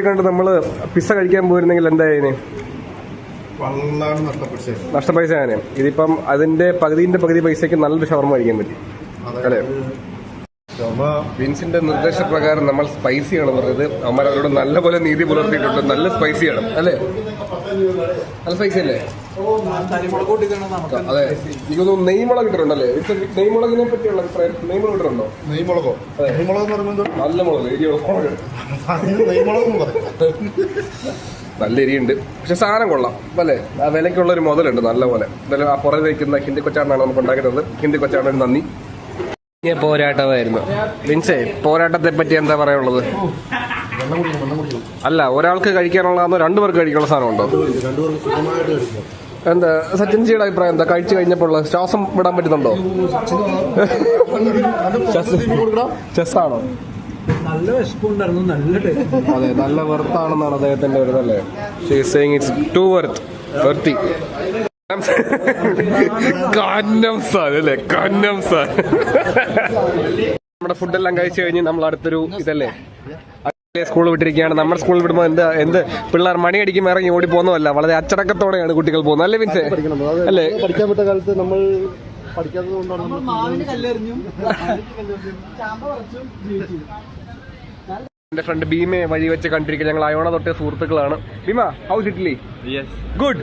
കണ്ട് നമ്മള് പിസ്സ കഴിക്കാൻ പോയിരുന്നെങ്കിൽ എന്തായാലും നഷ്ടപൈസ ആണ്. ഇതിപ്പം അതിന്റെ പകുതി പൈസക്ക് നല്ലൊരു ഷവർമ കഴിക്കാൻ പറ്റി അല്ലെ? വിൻസിന്റെ നിർദ്ദേശപ്രകാരം നമ്മൾ സ്പൈസിയാണ് പറഞ്ഞത്. അമ്മ അവരോട് നല്ലപോലെ നീതി പുലർത്തിയിട്ടുണ്ട്. നല്ല സ്പൈസിയാണ് അല്ലേ? നല്ല സ്പൈസി അല്ലേ? അതെ. എനിക്കൊന്ന് നെയ്മുളക് ഇട്ടിട്ടുണ്ടല്ലേ? നെയ്മുളകിനെ പറ്റിയുള്ള അഭിപ്രായം. നെയ്മുളക് ഇട്ടിട്ടുണ്ടോ? നെയ്മുളകോ? നല്ല മുളക്, നല്ല എരിയുണ്ട്. പക്ഷെ സാധനം കൊള്ളാം അല്ലേ? ആ വിലക്കുള്ള ഒരു മുതലുണ്ട് നല്ല പോലെ. എന്തായാലും ആ പുറകെ വയ്ക്കുന്ന ഹിന്ദി കൊച്ചാണ്ടാണ് നമുക്ക് ഉണ്ടാക്കുന്നത്. ഹിന്ദി കൊച്ചാണ്ടന് നന്ദി. പോരാട്ടമായിരുന്നു. വിൻസേ, പോരാട്ടത്തെ പറ്റി എന്താ പറയാനുള്ളത്? അല്ല, ഒരാൾക്ക് കഴിക്കാനുള്ളതാണോ രണ്ടുപേർക്ക് കഴിക്കാനുള്ള സാധനം ഉണ്ടോ? എന്താ സച്ചിൻജിയുടെ അഭിപ്രായം എന്താ? കഴിച്ചു കഴിഞ്ഞപ്പോൾ ശ്വാസം വിടാൻ പറ്റുന്നുണ്ടോ? ചെസ്സാണോ? നല്ല വിശപ്പുണ്ടായിരുന്നു, നല്ല ടേസ്റ്റ്. അതെ, നല്ല വെർത്താണെന്നാണ് അദ്ദേഹത്തിന്റെ ഒരു ഇതല്ലേ? It's too worthy. അല്ലേ? നമ്മുടെ ഫുഡെല്ലാം കഴിച്ചു കഴിഞ്ഞ് നമ്മൾ അടുത്തൊരു ഇതല്ലേ സ്കൂൾ വിട്ടിരിക്കുകയാണ്. നമ്മുടെ സ്കൂളിൽ വിടുമ്പോൾ എന്ത് പിള്ളേർ മണിയടിക്കും ഇറങ്ങി ഓടി പോകുന്നതല്ല, വളരെ അച്ചടക്കത്തോടെയാണ് കുട്ടികൾ പോകുന്നത് അല്ലേ വിൻസേ? അല്ലേ? പഠിക്കാൻ പറ്റ കാലത്ത് നമ്മൾ പഠിക്കാത്തത് കൊണ്ടാണ് എന്റെ ഫ്രണ്ട് ഭീമയെ വഴി വെച്ച് കണ്ടിരിക്കുക. ഞങ്ങൾ അയോണ തൊട്ടേ സുഹൃത്തുക്കളാണ്. Bheema, how's Italy? ഗുഡ്.